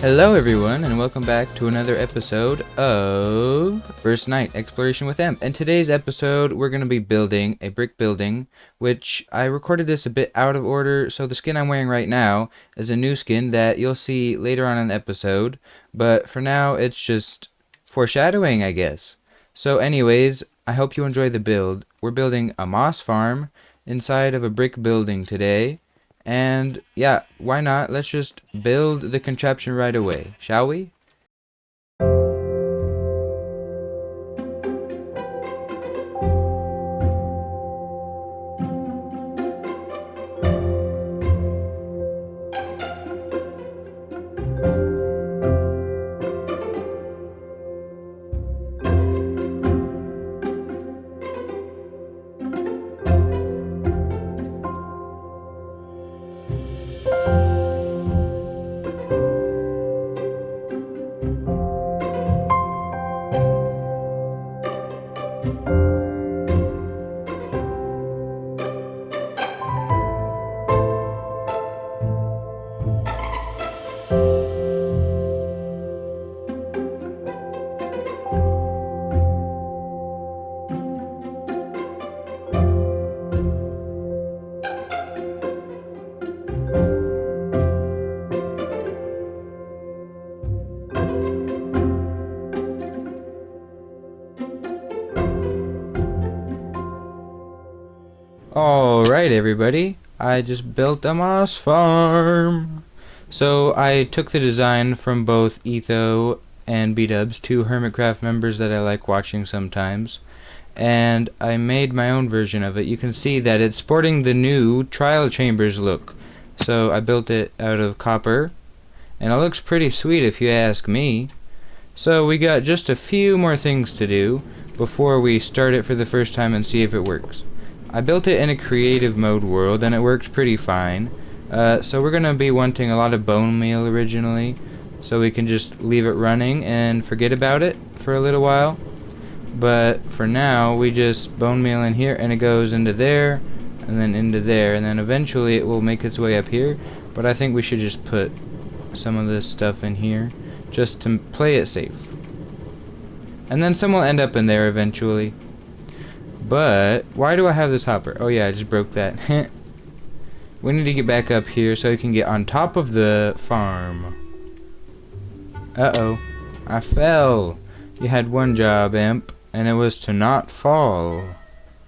Hello everyone, and welcome back to another episode of First Night Exploration with M. In today's episode, we're going to be building a brick building, which I recorded this a bit out of order, so the skin I'm wearing right now is a new skin that you'll see later on in the episode, but for now, it's just foreshadowing, I guess. So anyways, I hope you enjoy the build. We're building a moss farm inside of a brick building today. And yeah, why not? Let's just build the contraption right away, shall we? Alright everybody, I just built a moss farm. So I took the design from both Etho and B-Dubs, two Hermitcraft members that I like watching sometimes, and I made my own version of it. You can see that it's sporting the new trial chambers look. So I built it out of copper, and it looks pretty sweet if you ask me. So we got just a few more things to do before we start it for the first time and see if it works. I built it in a creative mode world and it worked pretty fine. So we're going to be wanting a lot of bone meal originally, so we can just leave it running and forget about it for a little while. But for now we just bone meal in here and it goes into there and then into there, and then eventually it will make its way up here. But I think we should just put some of this stuff in here just to play it safe. And then some will end up in there eventually. But why do I have this hopper? Oh yeah, I just broke that. We need to get back up here so we can get on top of the farm. Uh-oh. I fell. You had one job, imp, and it was to not fall.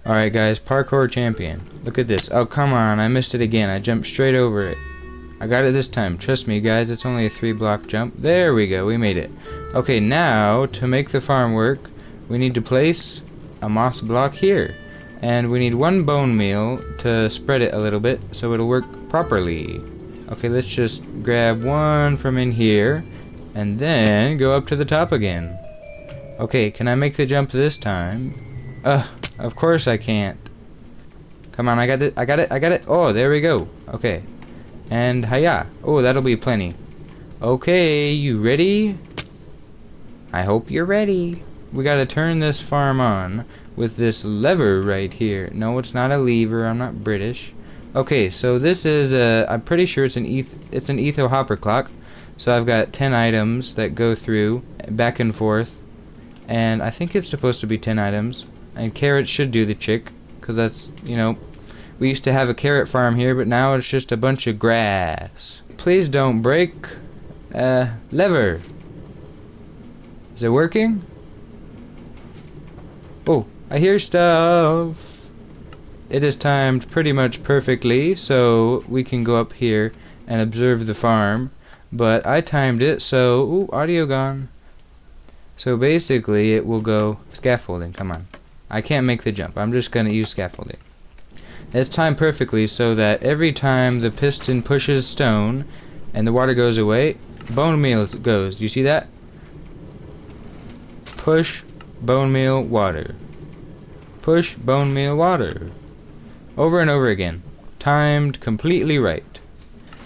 Alright guys, parkour champion. Look at this. Oh come on, I missed it again. I jumped straight over it. I got it this time. Trust me guys, it's only a 3-block jump. There we go, we made it. Okay, now, to make the farm work, we need to place a moss block here, and we need one bone meal to spread it a little bit so it'll work properly. Okay, let's just grab one from in here and then go up to the top again. Okay, can I make the jump this time? Of course I can't. Come on, I got it, I got it. Oh, there we go. Okay, and hiya. Oh, that'll be plenty. Okay, you ready? I hope you're ready. We gotta turn this farm on with this lever right here. No, it's not a lever. I'm not British. Okay, so this is I'm pretty sure it's an Etho hopper clock. So I've got 10 items that go through back and forth, and I think it's supposed to be 10 items. And carrots should do the trick, because that's, you know, we used to have a carrot farm here, but now it's just a bunch of grass. Please don't break. Lever. Is it working? Oh, I hear stuff. It is timed pretty much perfectly, so we can go up here and observe the farm. But I timed it, so... Ooh, audio gone. So basically, it will go... Scaffolding, come on. I can't make the jump. I'm just going to use scaffolding. It's timed perfectly so that every time the piston pushes stone and the water goes away, bone meal goes. Do you see that? Push, bone meal, water. Push, bone meal, water. Over and over again. Timed completely right.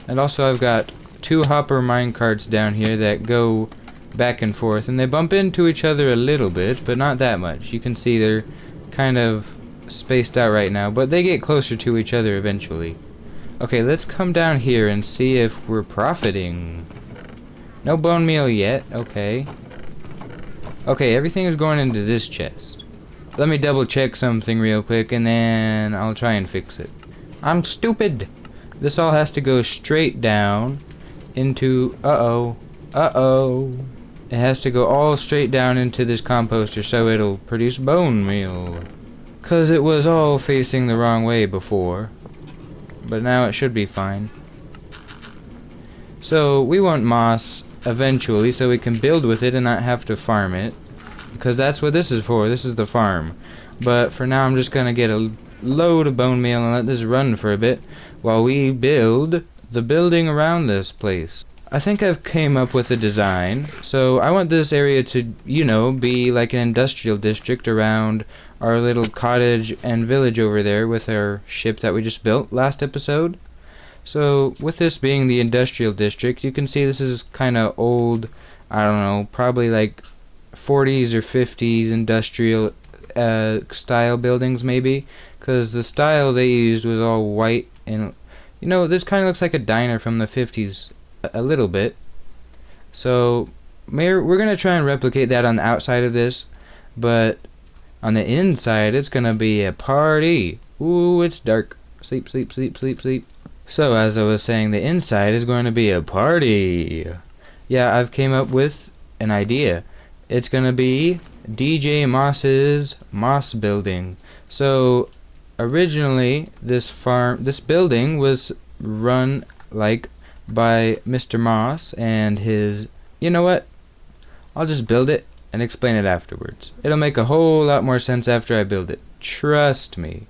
And also I've got 2 hopper minecarts down here that go back and forth, and they bump into each other a little bit, but not that much. You can see they're kind of spaced out right now, but they get closer to each other eventually. Okay, let's come down here and see if we're profiting. No bone meal yet. Okay. Okay, everything is going into this chest. Let me double check something real quick and then I'll try and fix it. I'm stupid! This all has to go straight down into... Uh-oh. Uh-oh. It has to go all straight down into this composter so it'll produce bone meal. 'Cause it was all facing the wrong way before. But now it should be fine. So, we want moss eventually so we can build with it and not have to farm it. Because that's what this is for. This is the farm. But for now I'm just going to get a load of bone meal and let this run for a bit while we build the building around this place. I think I've came up with a design. So I want this area to, you know, be like an industrial district around our little cottage and village over there with our ship that we just built last episode. So with this being the industrial district, you can see this is kind of old, I don't know, probably like 40s or 50s industrial style buildings maybe, because the style they used was all white and, you know, this kind of looks like a diner from the 50s a little bit. So we're going to try and replicate that on the outside of this, but on the inside it's going to be a party. Ooh, it's dark. Sleep, sleep, sleep, sleep, sleep. So as I was saying, the inside is going to be a party. Yeah, I've came up with an idea. It's going to be DJ Moss's Moss Building. So originally this building was run like by Mr. Moss and his... You know what? I'll just build it and explain it afterwards. It'll make a whole lot more sense after I build it. Trust me.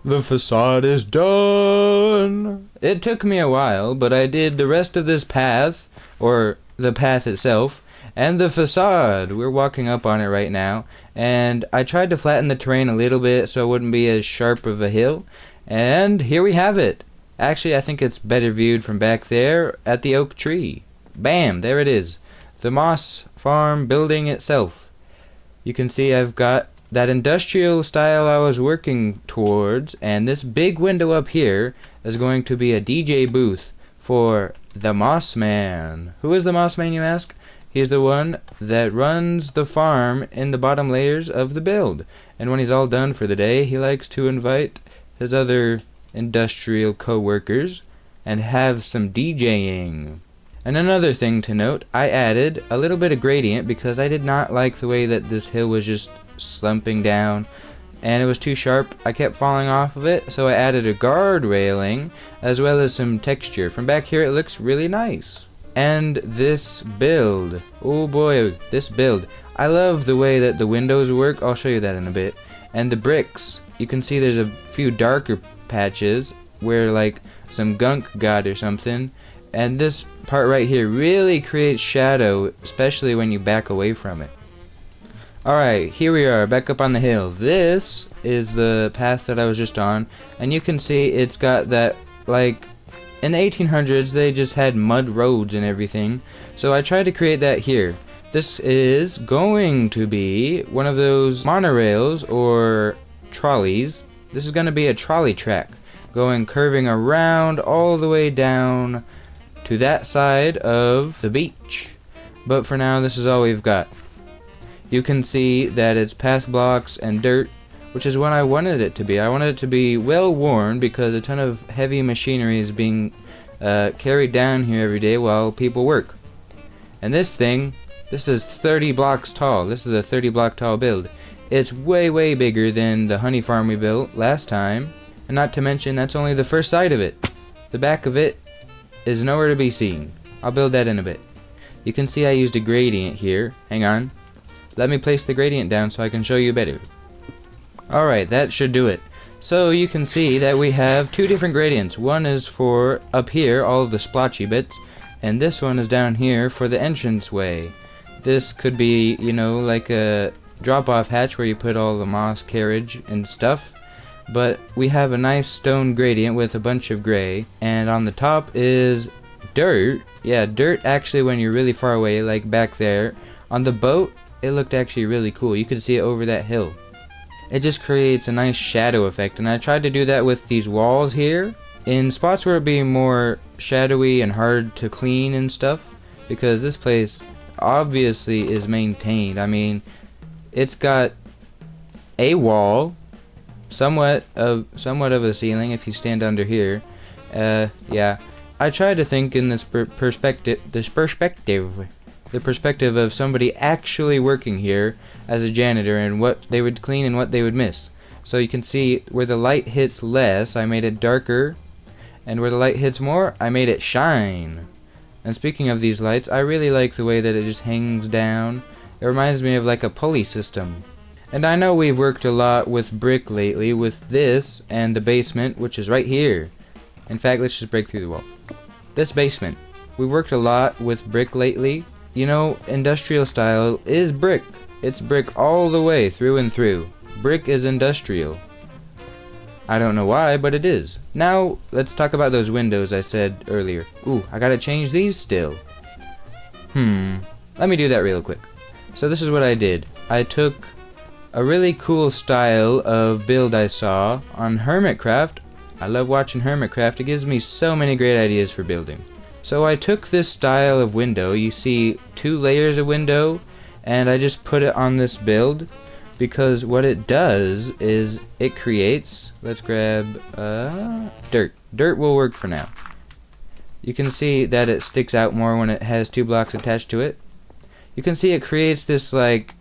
The facade is done! It took me a while, but I did the rest of this path, or the path itself, and the facade. We're walking up on it right now, and I tried to flatten the terrain a little bit so it wouldn't be as sharp of a hill, and here we have it. Actually, I think it's better viewed from back there at the oak tree. Bam! There it is. The Moss Farm building itself. You can see I've got that industrial style I was working towards, and this big window up here is going to be a DJ booth for the Moss Man. Who is the Moss Man, you ask? He's the one that runs the farm in the bottom layers of the build, and when he's all done for the day, he likes to invite his other industrial co-workers and have some DJing. And another thing to note, I added a little bit of gradient because I did not like the way that this hill was just slumping down and it was too sharp. I kept falling off of it, so I added a guard railing as well as some texture. From back here it looks really nice. And this build, oh boy, this build, I love the way that the windows work. I'll show you that in a bit. And the bricks, you can see there's a few darker patches where like some gunk got or something, and this part right here really creates shadow, especially when you back away from it. Alright, here we are, back up on the hill. This is the path that I was just on, and you can see it's got that, like, in the 1800s they just had mud roads and everything, so I tried to create that here. This is going to be one of those monorails or trolleys. This is going to be a trolley track, going curving around all the way down to that side of the beach. But for now, this is all we've got. You can see that it's path blocks and dirt, which is what I wanted it to be. I wanted it to be well worn because a ton of heavy machinery is being carried down here every day while people work. And this thing, this is 30 blocks tall. This is a 30 block tall build. It's way bigger than the honey farm we built last time. And not to mention, that's only the first side of it. The back of it is nowhere to be seen. I'll build that in a bit. You can see I used a gradient here. Hang on. Let me place the gradient down so I can show you better. Alright, that should do it. So you can see that we have two different gradients. One is for up here, all of the splotchy bits, and this one is down here for the entranceway. This could be, you know, like a drop-off hatch where you put all the moss carriage and stuff. but we have a nice stone gradient with a bunch of gray, and on the top is dirt. Yeah, dirt actually when you're really far away, like back there. On the boat, it looked actually really cool. You could see it over that hill. It just creates a nice shadow effect, and I tried to do that with these walls here in spots where it'd be more shadowy and hard to clean and stuff, because this place obviously is maintained. I mean, it's got a wall, somewhat of a ceiling if you stand under here. Yeah, I try to think in this perspective of somebody actually working here as a janitor, and what they would clean and what they would miss. So you can see where the light hits less, I made it darker, and where the light hits more, I made it shine. And speaking of these lights, I really like the way that it just hangs down. It reminds me of like a pulley system. And I know we've worked a lot with brick lately, with this and the basement, which is right here. In fact, let's just break through the wall. This basement. We worked a lot with brick lately. You know, industrial style is brick. It's brick all the way through and through. Brick is industrial. I don't know why, but it is. Now, let's talk about those windows I said earlier. Ooh, I gotta change these still. Let me do that real quick. So this is what I did. I took a really cool style of build I saw on Hermitcraft. I love watching Hermitcraft. It gives me so many great ideas for building. So I took this style of window. You see 2 layers of window, and I just put it on this build, because what it does is it creates, let's grab dirt. Dirt will work for now. You can see that it sticks out more when it has 2 blocks attached to it. You can see it creates this like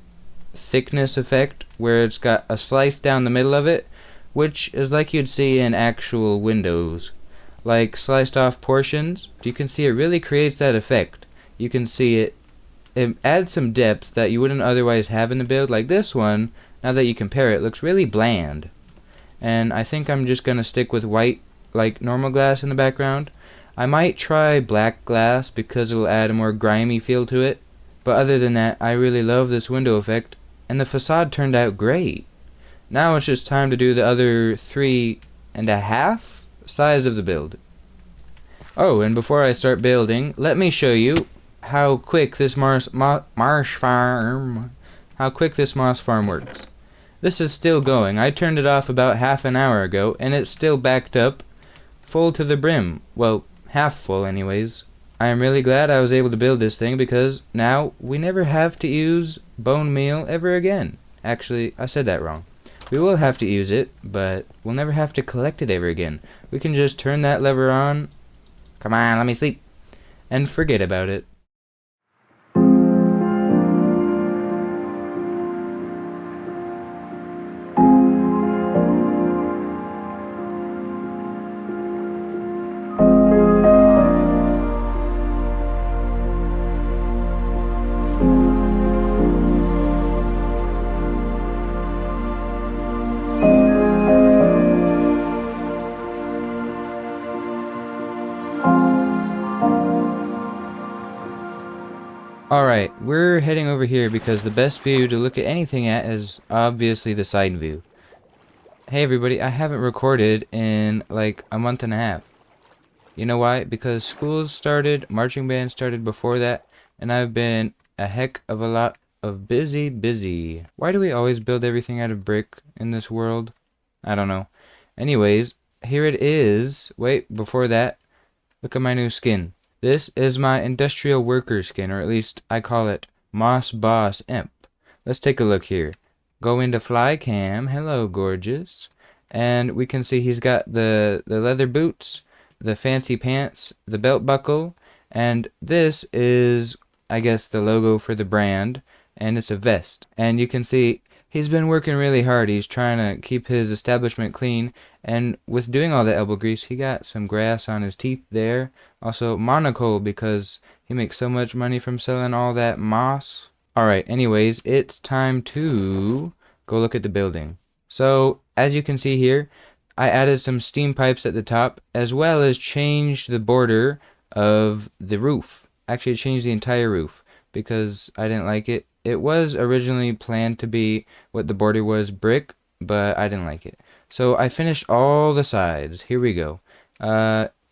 thickness effect where it's got a slice down the middle of it, which is like you'd see in actual windows, like sliced off portions. You can see it really creates that effect. You can see it adds some depth that you wouldn't otherwise have in the build. Like this one, now that you compare it, looks really bland. And I think I'm just gonna stick with white, like normal glass in the background. I might try black glass because it'll add a more grimy feel to it. But other than that, I really love this window effect, and the facade turned out great. Now it's just time to do the other 3.5 size of the build. Oh, and before I start building, let me show you how quick this moss farm works. This is still going. I turned it off about half an hour ago, and it's still backed up full to the brim. Well, half full anyways. I am really glad I was able to build this thing, because now we never have to use bone meal ever again. Actually, I said that wrong. We will have to use it, but we'll never have to collect it ever again. We can just turn that lever on, come on, let me sleep, and forget about it. Alright, we're heading over here because the best view to look at anything at is obviously the side view. Hey everybody, I haven't recorded in like a month and a half. You know why? Because schools started, marching band started before that, and I've been a heck of a lot of busy. Why do we always build everything out of brick in this world? I don't know. Anyways, here it is. Wait, before that, look at my new skin. This is my industrial worker skin, or at least I call it Moss Boss Imp. Let's take a look here. Go into fly cam. Hello, gorgeous. And we can see he's got the leather boots, the fancy pants, the belt buckle, and this is, I guess, the logo for the brand, and it's a vest. And you can see he's been working really hard. He's trying to keep his establishment clean, and with doing all the elbow grease, he got some grass on his teeth there. Also, monocle, because he makes so much money from selling all that moss. Alright, anyways, it's time to go look at the building. So, as you can see here, I added some steam pipes at the top, as well as changed the border of the roof. Actually, I changed the entire roof, because I didn't like it. It was originally planned to be what the border was, brick, but I didn't like it. So I finished all the sides. Here we go.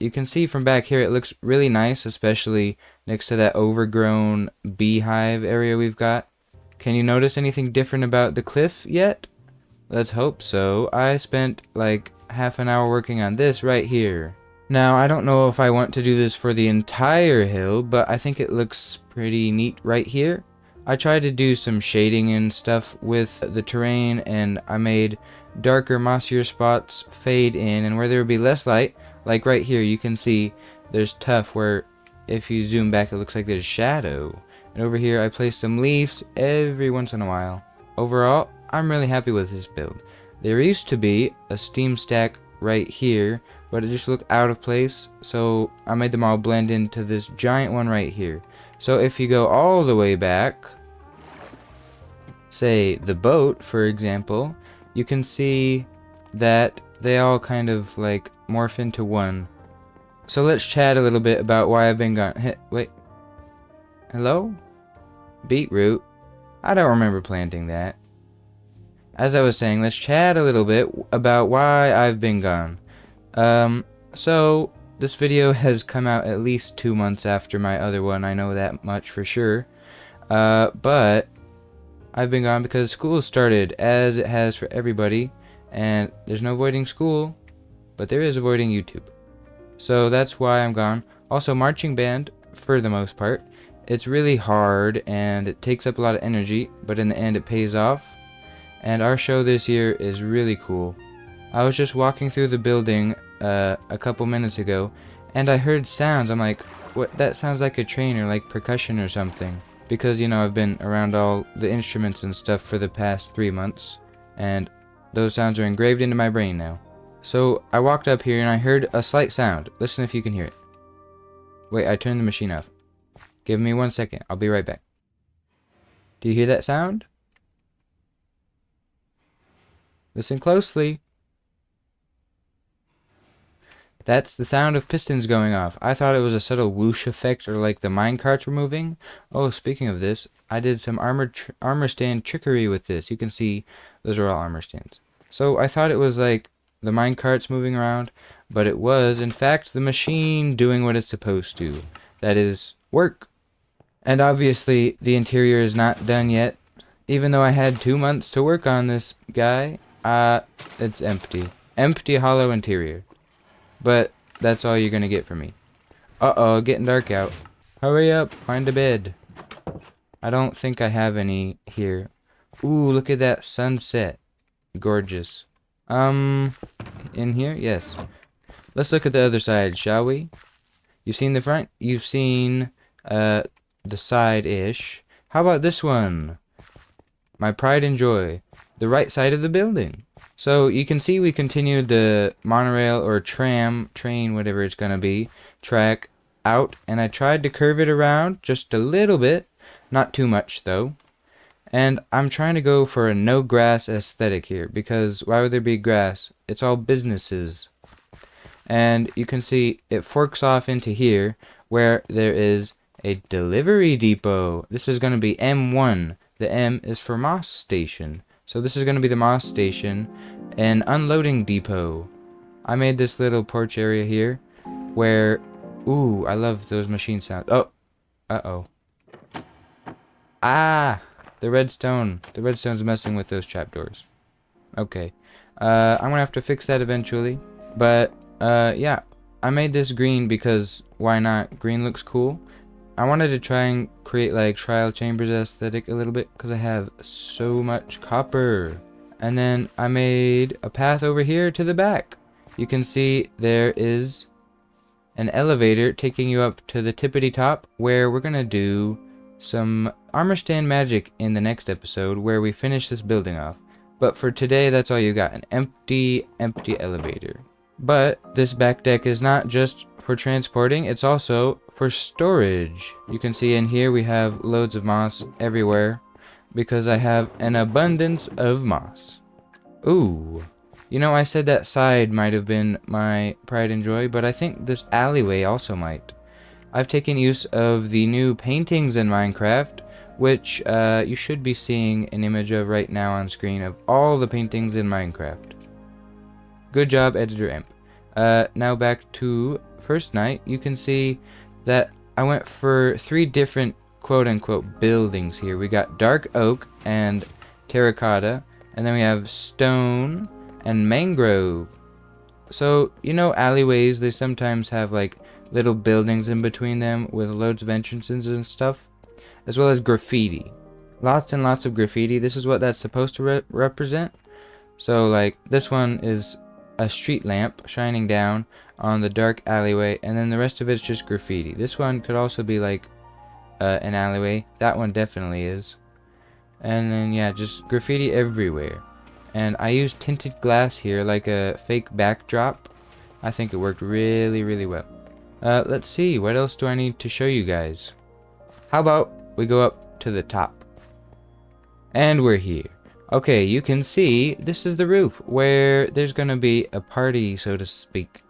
You can see from back here it looks really nice, especially next to that overgrown beehive area we've got. Can you notice anything different about the cliff yet? Let's hope so. I spent like half an hour working on this right here. Now, I don't know if I want to do this for the entire hill, but I think it looks pretty neat right here. I tried to do some shading and stuff with the terrain, and I made darker, mossier spots fade in, and where there would be less light, like right here, you can see there's tuff where if you zoom back, it looks like there's shadow. And over here, I placed some leaves every once in a while. Overall, I'm really happy with this build. There used to be a steam stack right here, but it just looked out of place, so I made them all blend into this giant one right here. So if you go all the way back, say the boat for example, you can see that they all kind of like morph into one. So let's chat a little bit about why I've been gone. Wait, hello? Beetroot? I don't remember planting that. As I was saying, let's chat a little bit about why I've been gone. So this video has come out at least 2 months after my other one, I know that much for sure. But I've been gone because school started, as it has for everybody, and there's no avoiding school, but there is avoiding YouTube. So that's why I'm gone. Also, marching band, for the most part, it's really hard and it takes up a lot of energy, but in the end it pays off. And our show this year is really cool. I was just walking through the building a couple minutes ago, and I heard sounds. I'm like, what? That sounds like a train or like percussion or something. Because, you know, I've been around all the instruments and stuff for the past 3 months, and those sounds are engraved into my brain now. So I walked up here and I heard a slight sound. Listen if you can hear it. Wait, I turned the machine off. Give me 1 second. I'll be right back. Do you hear that sound? Listen closely. That's the sound of pistons going off. I thought it was a subtle whoosh effect or like the minecarts were moving. Oh, speaking of this, I did some armor stand trickery with this. You can see those are all armor stands. So I thought it was like the minecarts moving around, but it was in fact the machine doing what it's supposed to. That is, work. And obviously the interior is not done yet. Even though I had 2 months to work on this guy, it's empty. Empty, hollow interior. But that's all you're gonna get from me. Uh-oh, getting dark out. Hurry up, find a bed. I don't think I have any here. Ooh, look at that sunset. Gorgeous. In here? Yes. Let's look at the other side, shall we? You've seen the front? You've seen, the side-ish. How about this one? My pride and joy. The right side of the building. So you can see we continued the monorail or train, whatever it's gonna be, track out, and I tried to curve it around just a little bit, not too much though. And I'm trying to go for a no grass aesthetic here, because why would there be grass? It's all businesses. And you can see it forks off into here, where there is a delivery depot. This is gonna be M1. The M is for Moss Station. So this is going to be the Moss Station, an unloading depot. I made this little porch area here, where, ooh, I love those machine sounds. Oh, uh-oh. Ah, the redstone. The redstone's messing with those trapdoors. Okay, I'm going to have to fix that eventually. But, yeah, I made this green because, why not? Green looks cool. I wanted to try and create like trial chambers aesthetic a little bit because I have so much copper. And then I made a path over here to the back. You can see there is an elevator taking you up to the tippity top where we're gonna do some armor stand magic in the next episode where we finish this building off. But for today, that's all you got, an empty elevator. But this back deck is not just for transporting, it's also for storage. You can see in here we have loads of moss everywhere because I have an abundance of moss. Ooh, you know, I said that side might have been my pride and joy, but I think this alleyway also might. I've taken use of the new paintings in Minecraft which you should be seeing an image of right now on screen of all the paintings in Minecraft. Good job, Editor Imp. Now back to first night. You can see that I went for 3 different quote-unquote buildings here. We got dark oak and terracotta, and then we have stone and mangrove. So, you know, alleyways, they sometimes have like little buildings in between them with loads of entrances and stuff, as well as graffiti. Lots and lots of graffiti. This is what that's supposed to represent. So, like, this one is a street lamp shining down on the dark alleyway, and then the rest of it's just graffiti. This one could also be like an alleyway. That one definitely is. And then, yeah, just graffiti everywhere. And I used tinted glass here, like a fake backdrop. I think it worked really, really well. Let's see, what else do I need to show you guys? How about we go up to the top? And we're here. Okay, you can see this is the roof, where there's gonna be a party, so to speak.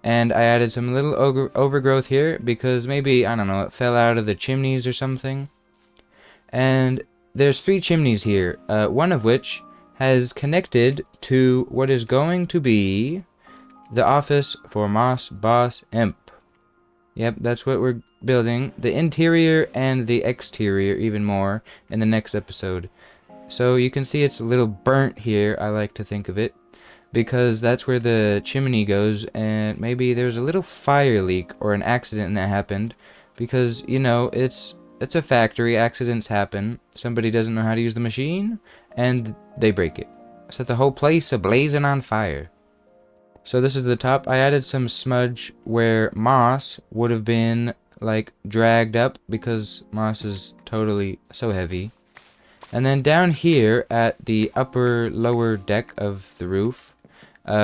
And I added some little overgrowth here, because maybe, I don't know, it fell out of the chimneys or something. And there's 3 chimneys here, one of which has connected to what is going to be the office for Moss Boss Imp. Yep, that's what we're building. The interior and the exterior even more in the next episode. So you can see it's a little burnt here, I like to think of it, because that's where the chimney goes, and maybe there's a little fire leak or an accident that happened, because, you know, it's a factory, accidents happen, somebody doesn't know how to use the machine, and they break it. Set the whole place ablazing on fire. So this is the top. I added some smudge where moss would have been, like, dragged up, because moss is totally so heavy. And then down here at the lower deck of the roof,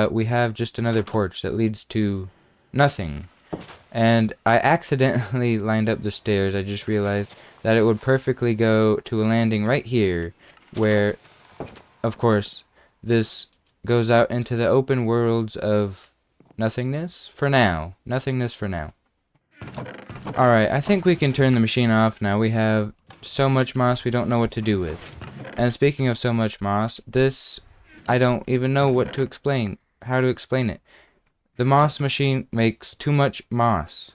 we have just another porch that leads to nothing. And I accidentally lined up the stairs. I just realized that it would perfectly go to a landing right here, where, of course, this goes out into the open worlds of nothingness for now. Nothingness for now. Alright, I think we can turn the machine off now. We have so much moss we don't know what to do with. And speaking of so much moss, this, I don't even know what to explain, how to explain it. The moss machine makes too much moss.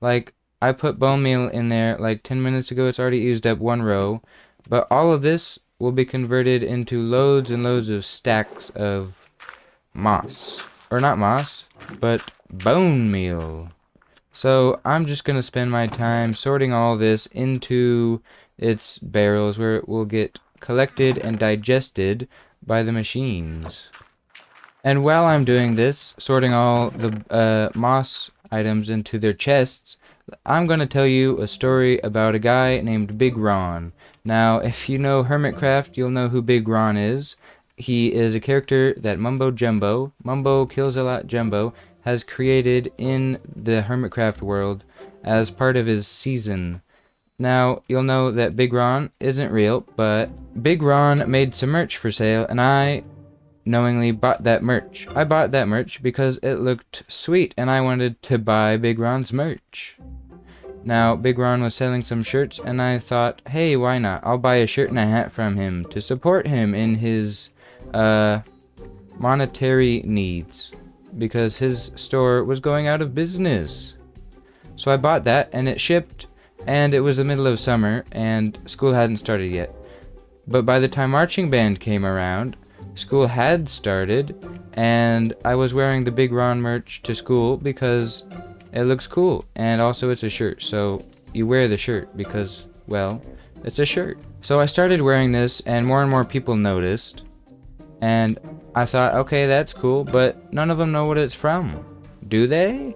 Like, I put bone meal in there like 10 minutes ago, it's already used up 1 row, but all of this will be converted into loads and loads of stacks of moss. Or not moss, but bone meal. So I'm just going to spend my time sorting all this into its barrels where it will get collected and digested by the machines. And while I'm doing this, sorting all the moss items into their chests, I'm going to tell you a story about a guy named Big Ron. Now, if you know Hermitcraft, you'll know who Big Ron is. He is a character that Mumbo Jumbo, Mumbo Kills a Lot Jumbo, has created in the Hermitcraft world as part of his season. Now, you'll know that Big Ron isn't real, but Big Ron made some merch for sale, and I knowingly bought that merch. I bought that merch because it looked sweet, and I wanted to buy Big Ron's merch. Now, Big Ron was selling some shirts, and I thought, hey, why not? I'll buy a shirt and a hat from him to support him in his, monetary needs, because his store was going out of business. So I bought that, and it shipped, and it was the middle of summer, and school hadn't started yet. But by the time marching band came around, school had started, and I was wearing the Big Ron merch to school because it looks cool, and also it's a shirt, so you wear the shirt because, well, it's a shirt. So I started wearing this, and more people noticed, and I thought, okay, that's cool, but none of them know what it's from. Do they?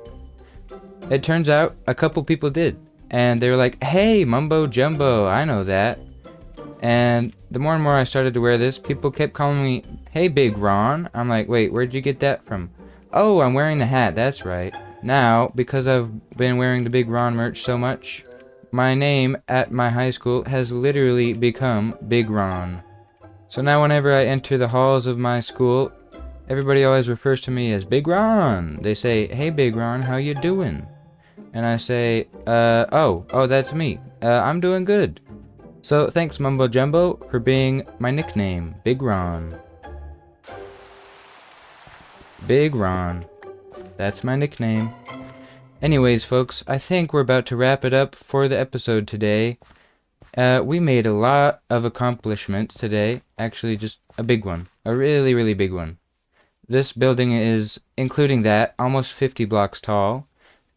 It turns out a couple people did, and they were like, hey, Mumbo Jumbo, I know that. And the more and more I started to wear this, people kept calling me, hey, Big Ron. I'm like, wait, where'd you get that from? Oh, I'm wearing the hat, that's right. Now, because I've been wearing the Big Ron merch so much, my name at my high school has literally become Big Ron. So now whenever I enter the halls of my school, everybody always refers to me as Big Ron. They say, hey Big Ron, how you doing? And I say, oh, that's me. I'm doing good. So thanks Mumbo Jumbo for being my nickname, Big Ron. Big Ron. That's my nickname. Anyways, folks, I think we're about to wrap it up for the episode today. We made a lot of accomplishments today. Actually, just a big one. A really, really big one. This building is, including that, almost 50 blocks tall.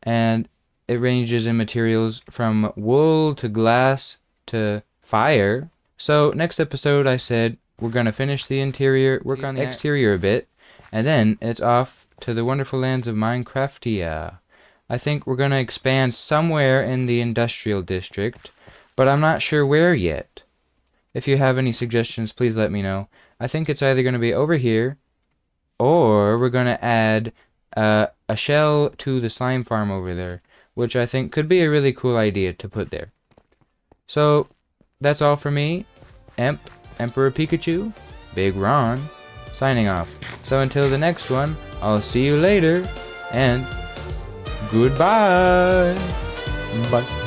And it ranges in materials from wool to glass to fire. So, next episode, I said we're going to finish the interior, work on the exterior a bit, and then it's off to the wonderful lands of Minecraftia. I think we're going to expand somewhere in the industrial district, but I'm not sure where yet. If you have any suggestions, please let me know. I think it's either going to be over here, or we're going to add a shell to the slime farm over there, which I think could be a really cool idea to put there. So, that's all for me. Emperor Pikachu, Big Ron, signing off. So until the next one, I'll see you later, and goodbye. Bye.